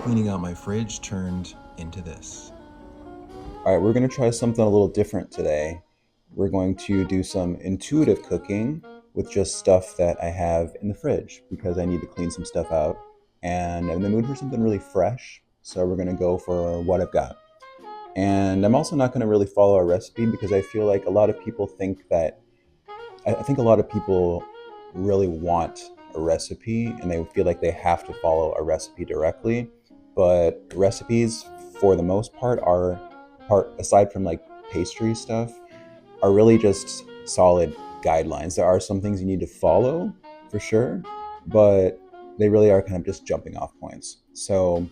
Cleaning out my fridge turned into this. All right, we're going to try something a little different today. We're going to do some intuitive cooking with just stuff that I have in the fridge because I need to clean some stuff out. And I'm in the mood for something really fresh, so we're going to go for what I've got. And I'm also not going to really follow a recipe because I feel like a lot of people think that, I think a lot of people really want a recipe and they feel like they have to follow a recipe directly. But recipes, for the most part, aside from like pastry stuff, are really just solid guidelines. There are some things you need to follow for sure, but they really are kind of just jumping off points. So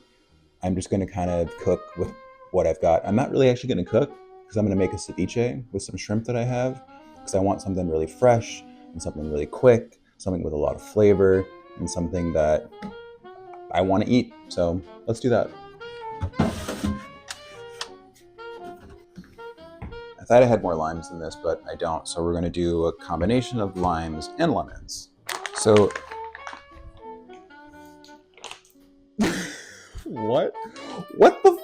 I'm just going to kind of cook with what I've got. I'm not really actually going to cook because I'm going to make a ceviche with some shrimp that I have because I want something really fresh and something really quick, something with a lot of flavor, and something that I want to eat. So let's do that. I thought I had more limes than this, but I don't. So we're going to do a combination of limes and lemons. So what? What the?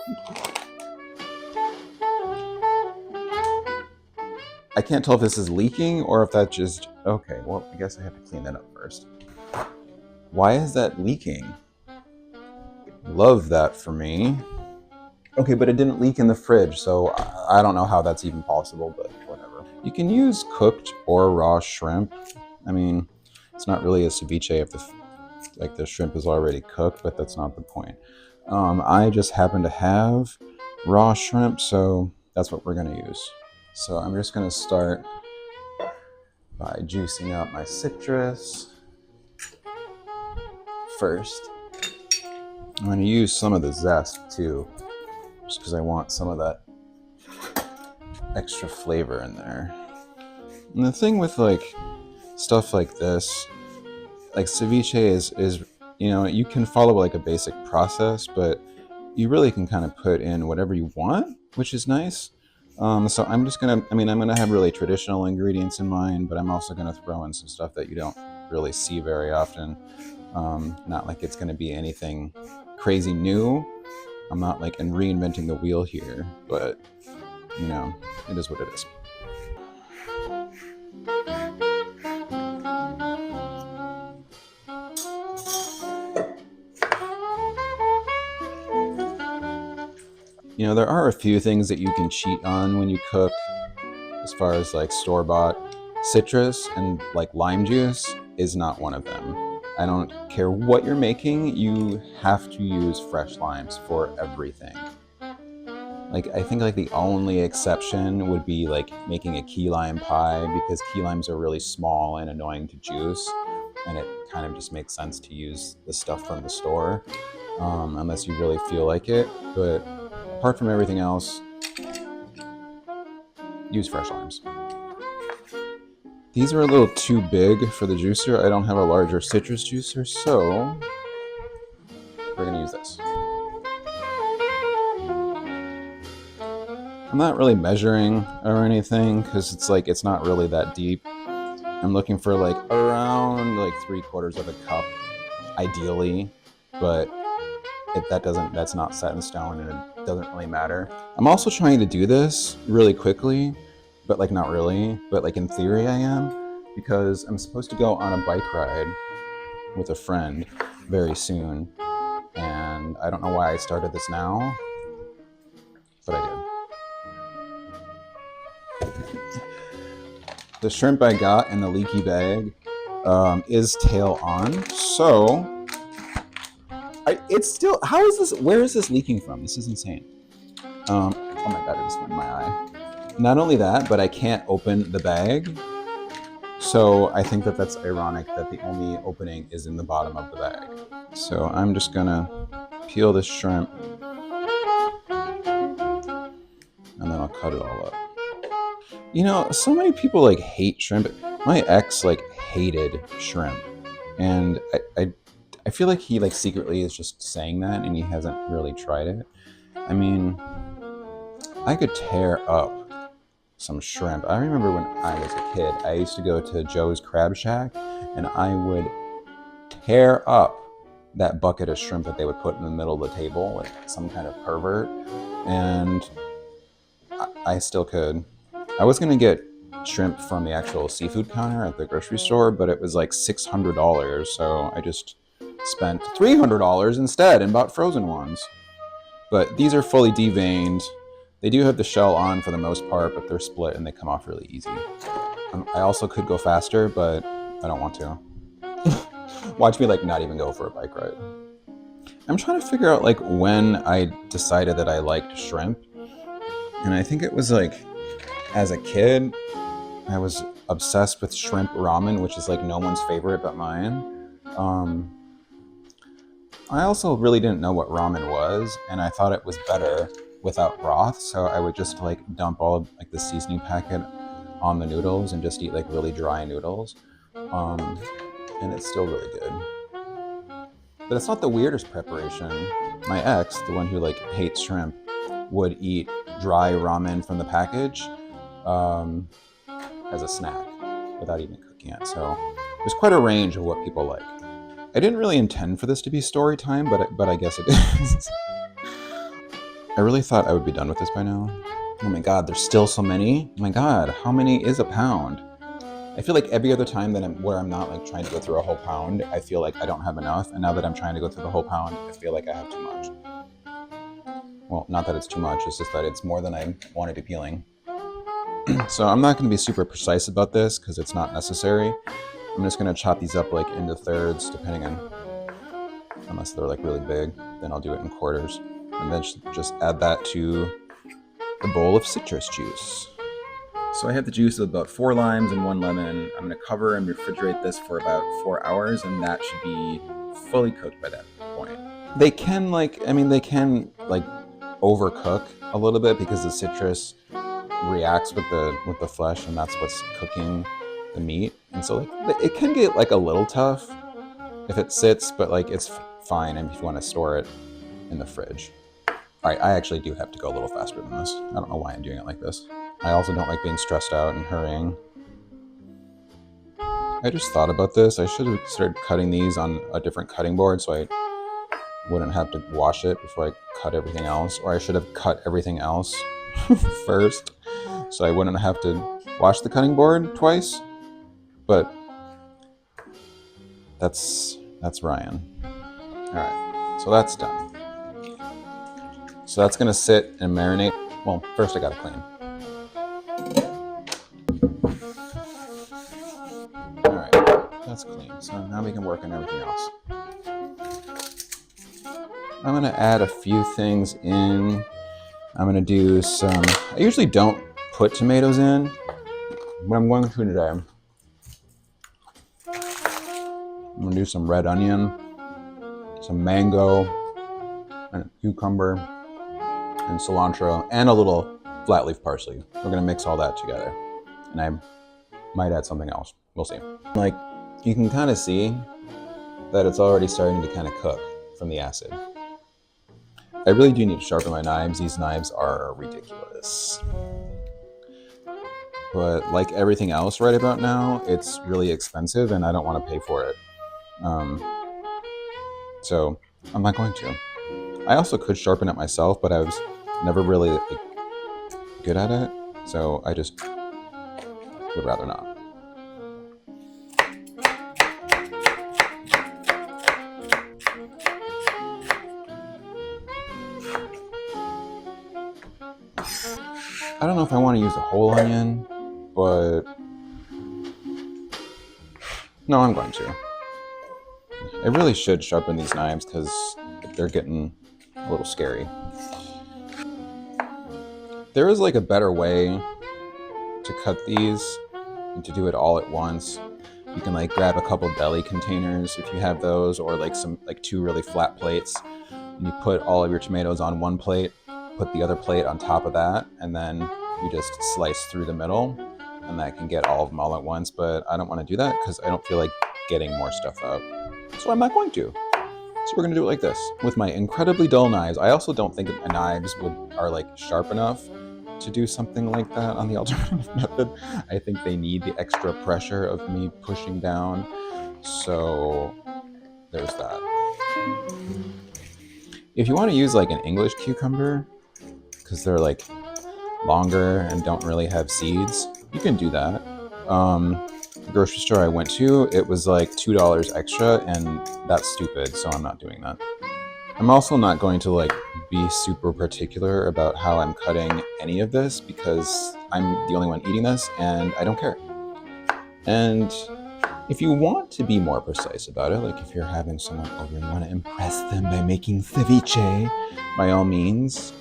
I can't tell if this is leaking or if that just... Okay, well, I guess I have to clean that up first. Why is that leaking? Love that for me. Okay, but it didn't leak in the fridge, so I don't know how that's even possible, but whatever. You can use cooked or raw shrimp. I mean, it's not really a ceviche if the shrimp is already cooked, but that's not the point. I just happen to have raw shrimp, so that's what we're gonna use. So I'm just gonna start by juicing out my citrus first. I'm gonna use some of the zest too, just because I want some of that extra flavor in there. And the thing with like stuff like this, like ceviche is you can follow like a basic process, but you really can kind of put in whatever you want, which is nice. So I'm gonna have really traditional ingredients in mind, but I'm also gonna throw in some stuff that you don't really see very often. Not like it's gonna be anything crazy new. I'm not like reinventing the wheel here, but it is what it is. There are a few things that you can cheat on when you cook, as far as like store-bought. Citrus and like lime juice is not one of them. I don't care what you're making, you have to use fresh limes for everything. Like, I think like the only exception would be like making a key lime pie, because key limes are really small and annoying to juice, and it kind of just makes sense to use the stuff from the store, unless you really feel like it. But apart from everything else, use fresh limes. These are a little too big for the juicer. I don't have a larger citrus juicer, so we're gonna use this. I'm not really measuring or anything because it's not really that deep. I'm looking for like around like 3/4 of a cup, ideally, but that's not set in stone and it doesn't really matter. I'm also trying to do this really quickly, but like not really, but like in theory I am, because I'm supposed to go on a bike ride with a friend very soon, and I don't know why I started this now, but I did. The shrimp I got in the leaky bag is tail on, so it's still... How is this? Where is this leaking from? This is insane. Oh my god, it just went in my eye. Not only that, but I can't open the bag, so I think that's ironic that the only opening is in the bottom of the bag. So I'm just gonna peel this shrimp, and then I'll cut it all up. So many people like hate shrimp. My ex like hated shrimp, and I feel like he like secretly is just saying that and he hasn't really tried it. I mean, I could tear up some shrimp. I remember when I was a kid, I used to go to Joe's Crab Shack and I would tear up that bucket of shrimp that they would put in the middle of the table, like some kind of pervert. And I still could. I was gonna get shrimp from the actual seafood counter at the grocery store, but it was like $600, so I just spent $300 instead and bought frozen ones. But these are fully deveined. They do have the shell on for the most part, but they're split and they come off really easy. I also could go faster, but I don't want to. Watch me like not even go for a bike ride. I'm trying to figure out like when I decided that I liked shrimp. And I think it was like as a kid, I was obsessed with shrimp ramen, which is like no one's favorite but mine. I also really didn't know what ramen was, and I thought it was better without broth, so I would just like dump all of like the seasoning packet on the noodles and just eat like really dry noodles. And it's still really good. But it's not the weirdest preparation. My ex, the one who like hates shrimp, would eat dry ramen from the package as a snack without even cooking it. So there's quite a range of what people like. I didn't really intend for this to be story time, but I guess it is. I really thought I would be done with this by now. Oh my god, there's still so many. Oh my god, how many is a pound? I feel like every other time that I'm not like trying to go through a whole pound, I feel like I don't have enough. And now that I'm trying to go through the whole pound, I feel like I have too much. Well, not that it's too much, it's just that it's more than I want to be peeling. So I'm not going to be super precise about this because it's not necessary. I'm just going to chop these up like into thirds, depending on, unless they're like really big, then I'll do it in quarters. And then just add that to the bowl of citrus juice. So I have the juice of about 4 limes and 1 lemon. I'm going to cover and refrigerate this for about 4 hours, and that should be fully cooked by that point. They can overcook a little bit because the citrus reacts with the flesh, and that's what's cooking the meat. And so like it can get like a little tough if it sits, but like it's fine if you want to store it in the fridge. All right, I actually do have to go a little faster than this. I don't know why I'm doing it like this. I also don't like being stressed out and hurrying. I just thought about this. I should have started cutting these on a different cutting board so I wouldn't have to wash it before I cut everything else. Or I should have cut everything else first so I wouldn't have to wash the cutting board twice. But that's Ryan. All right, so that's done. So that's gonna sit and marinate. Well, first I gotta clean. All right, that's clean. So now we can work on everything else. I'm gonna add a few things in. I'm gonna do some, I usually don't put tomatoes in, but I'm going to today. I'm gonna do some red onion, some mango, and a cucumber, and cilantro, and a little flat leaf parsley. We're gonna mix all that together. And I might add something else. We'll see. Like, you can kind of see that it's already starting to kind of cook from the acid. I really do need to sharpen my knives. These knives are ridiculous. But like everything else right about now, it's really expensive and I don't want to pay for it. So I'm not going to. I also could sharpen it myself, but I was never really like, good at it. So I just would rather not. I don't know if I want to use a whole onion, but no, I'm going to. I really should sharpen these knives because they're getting a little scary. There is like a better way to cut these and to do it all at once. You can like grab a couple deli containers if you have those, or like some like 2 really flat plates, and you put all of your tomatoes on one plate, put the other plate on top of that, and then you just slice through the middle, and that can get all of them all at once. But I don't want to do that because I don't feel like getting more stuff out. So I'm not going to. So we're gonna do it like this with my incredibly dull knives. I also don't think that my knives are like sharp enough to do something like that on the alternative method. I think they need the extra pressure of me pushing down. So there's that. If you want to use like an English cucumber, because they're like longer and don't really have seeds, you can do that. The grocery store I went to, it was like $2 extra, and that's stupid, so I'm not doing that. I'm also not going to like be super particular about how I'm cutting any of this because I'm the only one eating this and I don't care. And if you want to be more precise about it, like if you're having someone over and you want to impress them by making ceviche, by all means,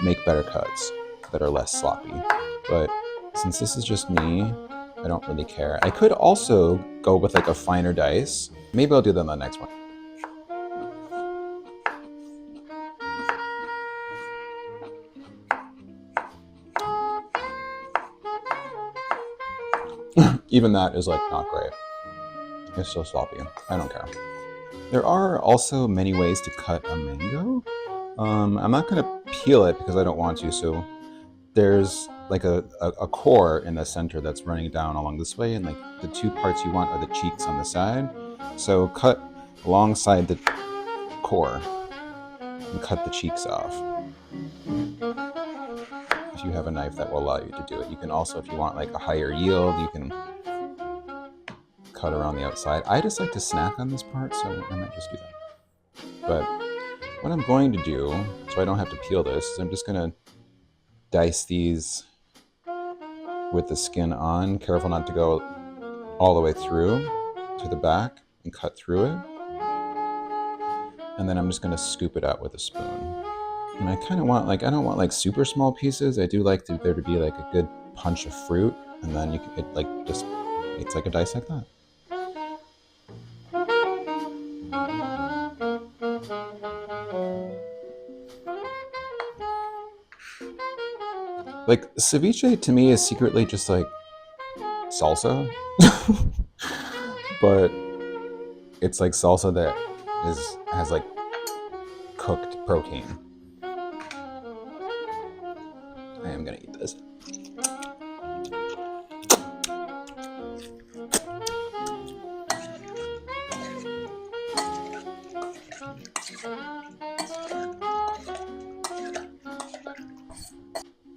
make better cuts that are less sloppy. But since this is just me, I don't really care. I could also go with like a finer dice. Maybe I'll do that on the next one. Even that is like not great. It's so sloppy. I don't care. There are also many ways to cut a mango. I'm not going to peel it because I don't want to. So there's like a core in the center that's running down along this way, and like the two parts you want are the cheeks on the side. So cut alongside the core and cut the cheeks off. If you have a knife that will allow you to do it. You can also, if you want like a higher yield, you can cut around the outside. I just like to snack on this part, so I might just do that. But what I'm going to do, so I don't have to peel this, is I'm just going to dice these with the skin on. Careful not to go all the way through to the back and cut through it. And then I'm just going to scoop it out with a spoon. And I kind of want like, I don't want like super small pieces. I do like there to be like a good punch of fruit, and then you can, it like just, it's like a dice like that. Like ceviche to me is secretly just like salsa, but it's like salsa that has like cooked protein. I am gonna eat this.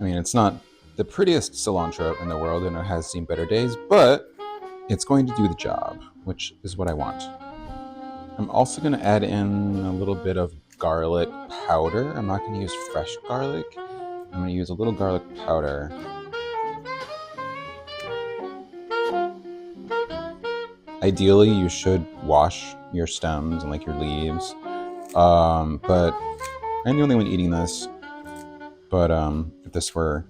I mean, it's not the prettiest cilantro in the world, and it has seen better days, but it's going to do the job, which is what I want. I'm also going to add in a little bit of garlic powder. I'm not going to use fresh garlic. I'm going to use a little garlic powder. Ideally, you should wash your stems and like your leaves, but I'm the only one eating this. But if this were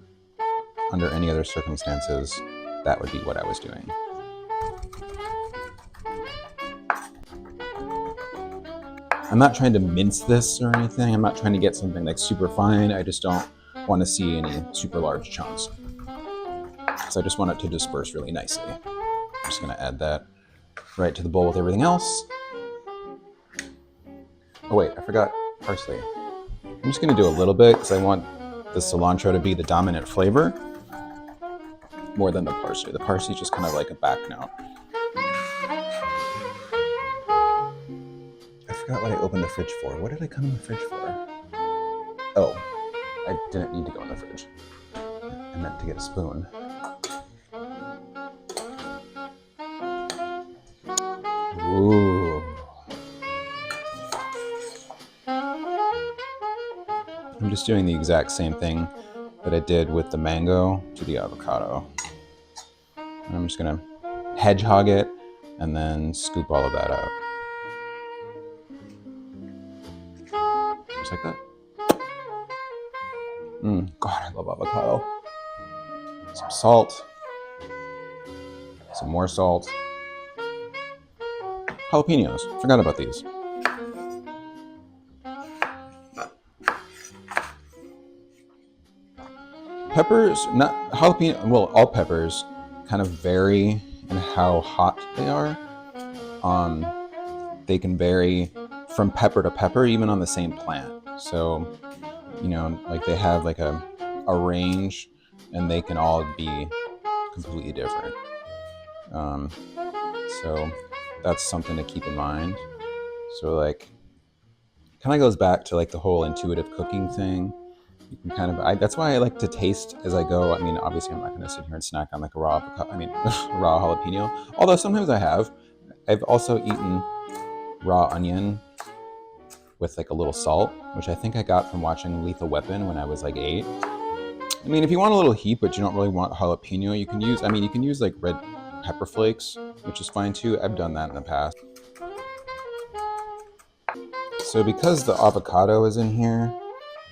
under any other circumstances, that would be what I was doing. I'm not trying to mince this or anything. I'm not trying to get something like super fine. I just don't want to see any super large chunks. So I just want it to disperse really nicely. I'm just going to add that right to the bowl with everything else. Oh wait, I forgot parsley. I'm just going to do a little bit because I want the cilantro to be the dominant flavor more than the parsley. The parsley is just kind of like a back note. I forgot what I opened the fridge for. What did I come in the fridge for? Oh, I didn't need to go in the fridge. I meant to get a spoon. Ooh. I'm just doing the exact same thing that I did with the mango to the avocado. And I'm just gonna hedgehog it and then scoop all of that out. Just like that. God, I love avocado. Some salt. Some more salt. Jalapeños. Forgot about these. Peppers, not jalapeno, well, all peppers kind of vary in how hot they are. They can vary from pepper to pepper, even on the same plant. So, you know, like they have like a range, and they can all be completely different. So that's something to keep in mind. So like kind of goes back to like the whole intuitive cooking thing. You can kind of, that's why I like to taste as I go. I mean, obviously I'm not going to sit here and snack on like a raw avocado, raw jalapeno, although sometimes I have. I've also eaten raw onion with like a little salt, which I think I got from watching Lethal Weapon when I was like 8. I mean, if you want a little heat, but you don't really want jalapeno, you can use like red pepper flakes, which is fine too. I've done that in the past. So because the avocado is in here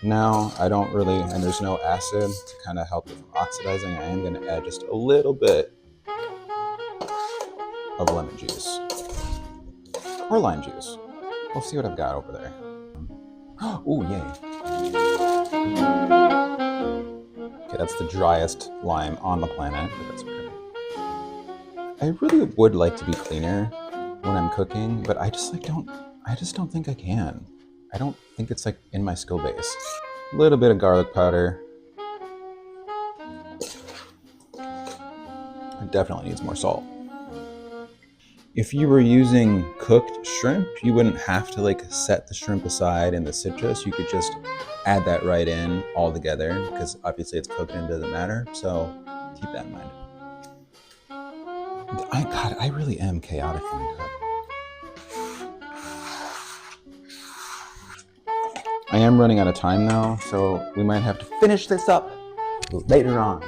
now, and there's no acid to kind of help with oxidizing, I am going to add just a little bit of lemon juice or lime juice. We'll see what I've got over there. Oh, yay. Okay, that's the driest lime on the planet, but that's okay. I really would like to be cleaner when I'm cooking, but I just don't think I can. I don't think it's like in my skill base. A little bit of garlic powder. It definitely needs more salt. If you were using cooked shrimp, you wouldn't have to like set the shrimp aside in the citrus. You could just add that right in all together because obviously it's cooked and it doesn't matter. So keep that in mind. I really am chaotic when I cook. I am running out of time now, so we might have to finish this up later on.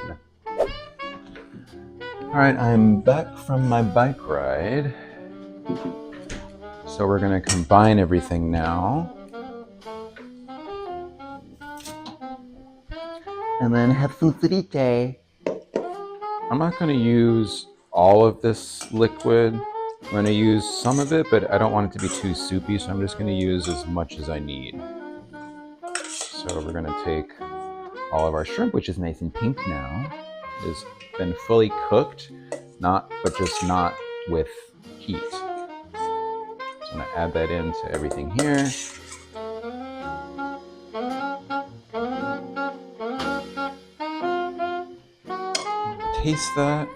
All right, I'm back from my bike ride. So we're gonna combine everything now. And then have some ceviche. I'm not gonna use all of this liquid. I'm gonna use some of it, but I don't want it to be too soupy, so I'm just gonna use as much as I need. So we're gonna take all of our shrimp, which is nice and pink now. It's been fully cooked, but just not with heat. So I'm gonna add that into everything here. Taste that.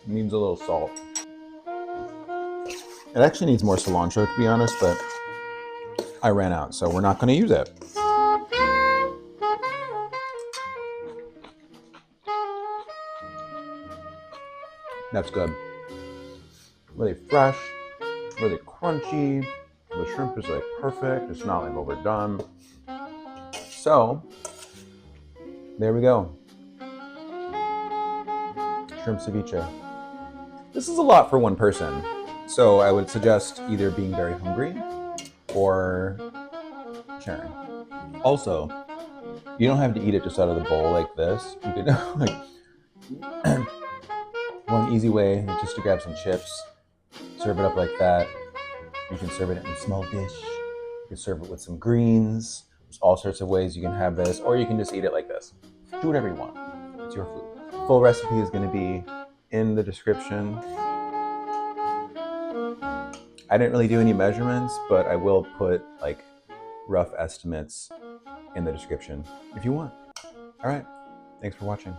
Needs a little salt. It actually needs more cilantro, to be honest, but I ran out, so we're not going to use it. That's good. Really fresh, really crunchy. The shrimp is like perfect. It's not like overdone. So, there we go. Shrimp ceviche. This is a lot for one person. So I would suggest either being very hungry or sharing. Also, you don't have to eat it just out of the bowl like this. You could like one easy way is just to grab some chips, serve it up like that. You can serve it in a small dish. You can serve it with some greens. There's all sorts of ways you can have this, or you can just eat it like this. Do whatever you want. It's your food. Full recipe is going to be in the description. I didn't really do any measurements, but I will put like rough estimates in the description if you want. All right, thanks for watching.